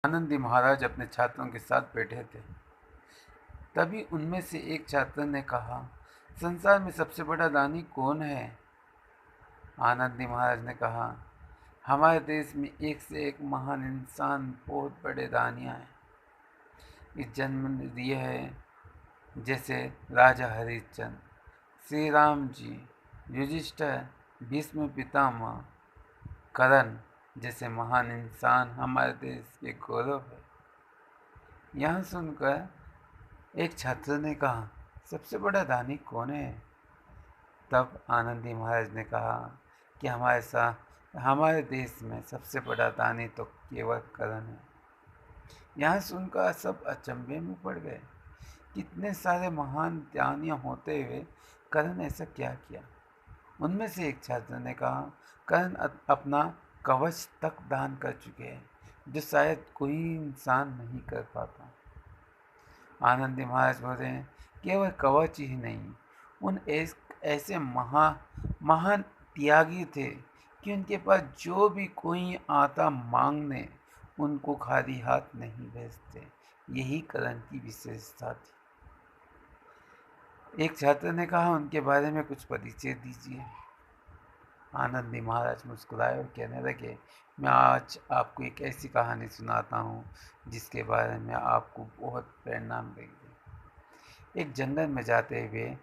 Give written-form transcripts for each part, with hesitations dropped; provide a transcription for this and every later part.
आनंदी महाराज अपने छात्रों के साथ बैठे थे। तभी उनमें से एक छात्र ने कहा, संसार में सबसे बड़ा दानी कौन है? आनंदी महाराज ने कहा, हमारे देश में एक से एक महान इंसान, बहुत बड़े दानियाँ हैं। इस जन्म दिए हैं जैसे राजा हरिश्चंद्र, श्री राम जी, युधिष्ठिर, भीष्म पितामह, कर्ण जैसे महान इंसान हमारे देश के गौरव है। यह सुनकर एक छात्र ने कहा, सबसे बड़ा दानी कौन है? तब आनंदी महाराज ने कहा कि हमारे देश में सबसे बड़ा दानी तो केवल कर्ण है। यह सुनकर सब अचंभे में पड़ गए। कितने सारे महान दानी होते हुए कर्ण ऐसा क्या किया? उनमें से एक छात्र ने कहा, कर्ण अपना कवच तक दान कर चुके हैं, जो शायद कोई इंसान नहीं कर पाता। आनंदी महाराज बोले, केवल कवच ही नहीं, उन ऐसे महान त्यागी थे कि उनके पास जो भी कोई आता मांगने, उनको खाली हाथ नहीं भेजते। यही कर्ण की विशेषता थी। एक छात्र ने कहा, उनके बारे में कुछ परिचय दीजिए। आनंदी महाराज मुस्कुराए और कहने लगे, मैं आज आपको एक ऐसी कहानी सुनाता हूँ जिसके बारे में आपको बहुत प्रेरणा मिलेगी। एक जंगल में जाते हुए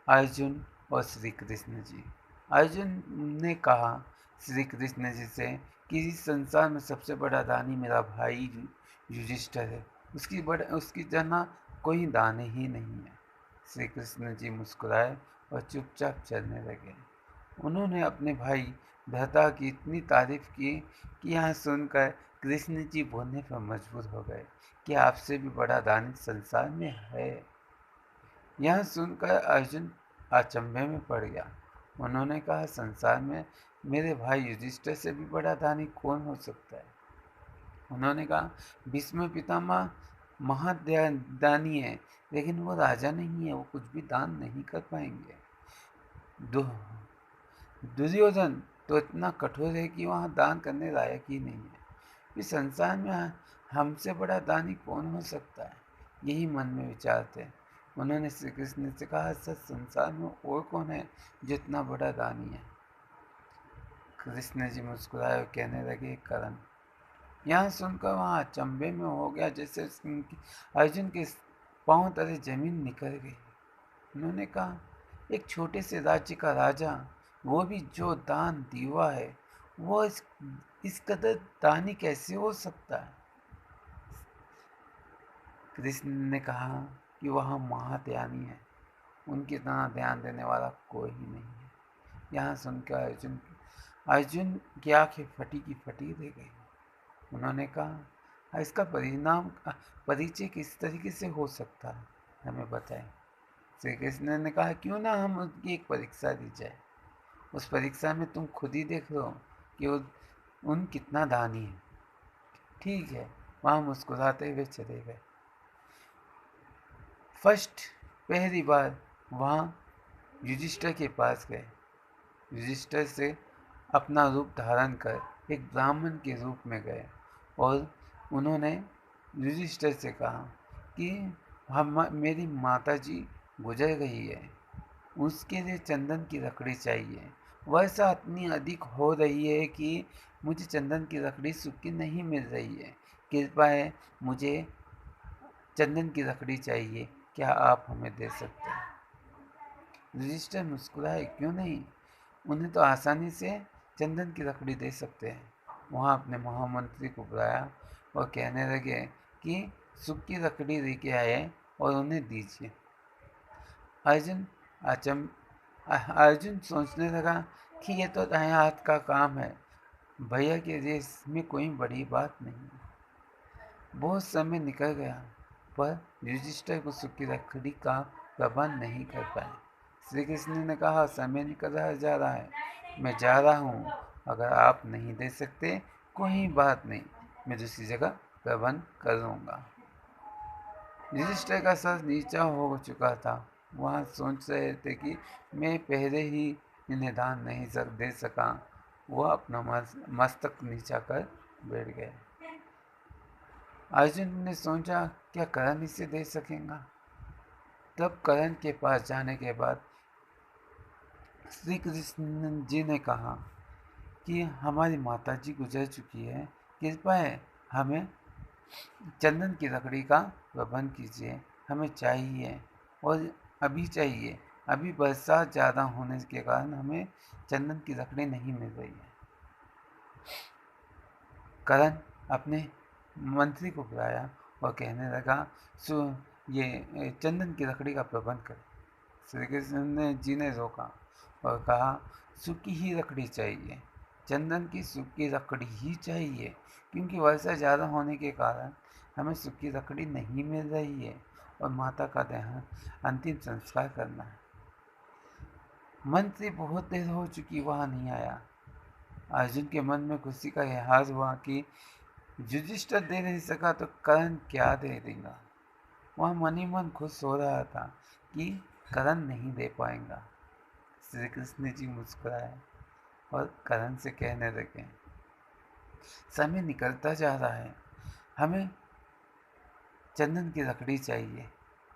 अर्जुन और श्री कृष्ण जी। अर्जुन ने कहा श्री कृष्ण जी से कि इस संसार में सबसे बड़ा दानी मेरा भाई युधिष्ठिर है, उसकी जना कोई दानी ही नहीं है। श्री कृष्ण जी मुस्कुराए और चुपचाप चलने लगे। उन्होंने अपने भाई भ्राता की इतनी तारीफ की कि यह सुनकर कृष्ण जी बोलने पर मजबूर हो गए कि आपसे भी बड़ा दानी संसार में है। यह सुनकर अर्जुन अचंभे में पड़ गया। उन्होंने कहा, संसार में मेरे भाई युधिष्ठिर से भी बड़ा दानी कौन हो सकता है? उन्होंने कहा, भीष्म पितामह महादानी है, लेकिन वो राजा नहीं है, वो कुछ भी दान नहीं कर पाएंगे। दुर्योधन तो इतना कठोर है कि वहाँ दान करने लायक ही नहीं है। इस संसार में हमसे बड़ा दानी कौन हो सकता है? यही मन में विचार थे। उन्होंने श्री कृष्ण से कहा, सच संसार में और कौन है जो इतना बड़ा दानी है? कृष्ण जी मुस्कुराए और कहने लगे, कर्ण। यहाँ सुनकर वहाँ अचंभे में हो गया, जैसे अर्जुन के पांव तले जमीन निकल गई। उन्होंने कहा, एक छोटे से राज्य का राजा, वो भी जो दान दीवा है, वो इस कदर दानी कैसे हो सकता है? कृष्ण ने कहा कि वह महाज्ञानी है, उनकी तरह ध्यान देने वाला कोई ही नहीं है। यहाँ सुनकर अर्जुन की आंखें फटी की फटी रह गई। उन्होंने कहा, इसका परिचय किस तरीके से हो सकता है, हमें बताएं। श्री कृष्ण ने कहा, क्यों ना हम उनकी एक परीक्षा दी जाए। उस परीक्षा में तुम खुद ही देख लो कि उन कितना दानी है। ठीक है, वहाँ मुस्कुराते हुए चले गए। पहली बार वहाँ युधिष्ठिर के पास गए। युधिष्ठिर से अपना रूप धारण कर एक ब्राह्मण के रूप में गए और उन्होंने युधिष्ठिर से कहा कि मेरी माता जी गुजर गई है, उसके लिए चंदन की लकड़ी चाहिए। वर्षा इतनी अधिक हो रही है कि मुझे चंदन की लकड़ी सूखी नहीं मिल रही है। कृपया है, मुझे चंदन की लकड़ी चाहिए, क्या आप हमें दे सकते हैं? युधिष्ठिर मुस्कुराए, क्यों नहीं, उन्हें तो आसानी से चंदन की लकड़ी दे सकते हैं। वहाँ अपने महामंत्री को बुलाया और कहने लगे कि सूखी लकड़ी लेके आए और उन्हें दीजिए। अर्जुन सोचने लगा कि ये तो दाएं हाथ का काम है, भैया के लिए इसमें कोई बड़ी बात नहीं है। बहुत समय निकल गया, पर युधिष्ठिर को सूखी लकड़ी का प्रबंध नहीं कर पाए। श्री कृष्ण ने कहा, समय निकल जा रहा है, मैं जा रहा हूँ। अगर आप नहीं दे सकते, कोई बात नहीं, मैं दूसरी जगह प्रबंध कर लूँगा। युधिष्ठिर का सर नीचा हो चुका था। वह सोच रहे थे कि मैं पहले ही इन्हें दान नहीं दे सका। वह अपना मस्तक नीचा कर बैठ गए। अर्जुन ने सोचा, क्या करण इसे दे सकेगा? तब करण के पास जाने के बाद श्री कृष्ण जी ने कहा कि हमारी माता जी गुजर चुकी है, कृपया है हमें चंदन की लकड़ी का प्रबंध कीजिए, हमें चाहिए और अभी चाहिए। अभी बरसात ज़्यादा होने के कारण हमें चंदन की लकड़ी नहीं मिल रही है। करण अपने मंत्री को बुलाया और कहने लगा, ये चंदन की लकड़ी का प्रबंध करें। श्री कृष्ण जी ने रोका और कहा, सूखी ही लकड़ी चाहिए, चंदन की सूखी लकड़ी ही चाहिए, क्योंकि वर्षा ज़्यादा होने के कारण हमें सूखी लकड़ी नहीं मिल रही है और माता का देहांत अंतिम संस्कार करना है। मंत्री बहुत देर हो चुकी वहाँ नहीं आया। अर्जुन के मन में खुशी का इजहार हुआ कि युधिष्ठिर दे नहीं सका तो कर्ण क्या दे देगा। वह मन ही मन खुश हो रहा था कि कर्ण नहीं दे पाएगा। श्री कृष्ण जी मुस्कुराए और कर्ण से कहने लगे, समय निकलता जा रहा है, हमें चंदन की लकड़ी चाहिए।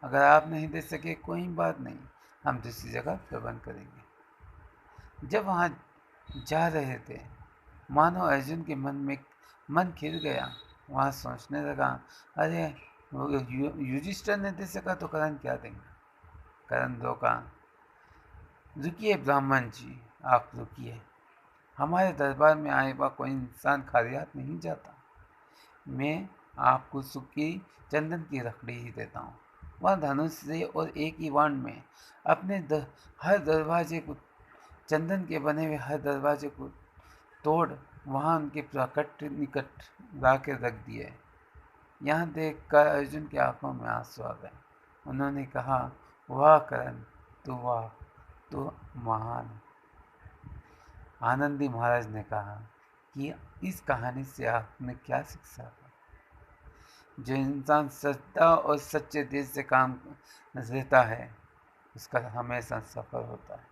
अगर आप नहीं दे सके कोई बात नहीं, हम दूसरी जगह प्रबंध करेंगे। जब वहाँ जा रहे थे, मानो अर्जुन के मन खिल गया। वहाँ सोचने लगा, अरे युधिष्ठिर ने दे सका तो कर्ण क्या देंगे। कर्ण रोका, रुकिए ब्राह्मण जी, आप रुकिए। हमारे दरबार में आए हुआ कोई इंसान खाली हाथ नहीं जाता। मैं आपको सूखी चंदन की लकड़ी ही देता हूँ। वह धनुष से और एक ही बाण में अपने हर दरवाजे को, चंदन के बने हुए हर दरवाजे को तोड़ वहाँ उनके प्रकट निकट ला के रख दिए। यहाँ देख कर अर्जुन की आंखों में आंसू आ गए। उन्होंने कहा, वाह कर्ण, तू महान। आनंदी महाराज ने कहा कि इस कहानी से आपने क्या शिक्षा? जो इंसान श्रद्धा और सच्चे दिल से काम लेता है, उसका हमेशा सफल होता है।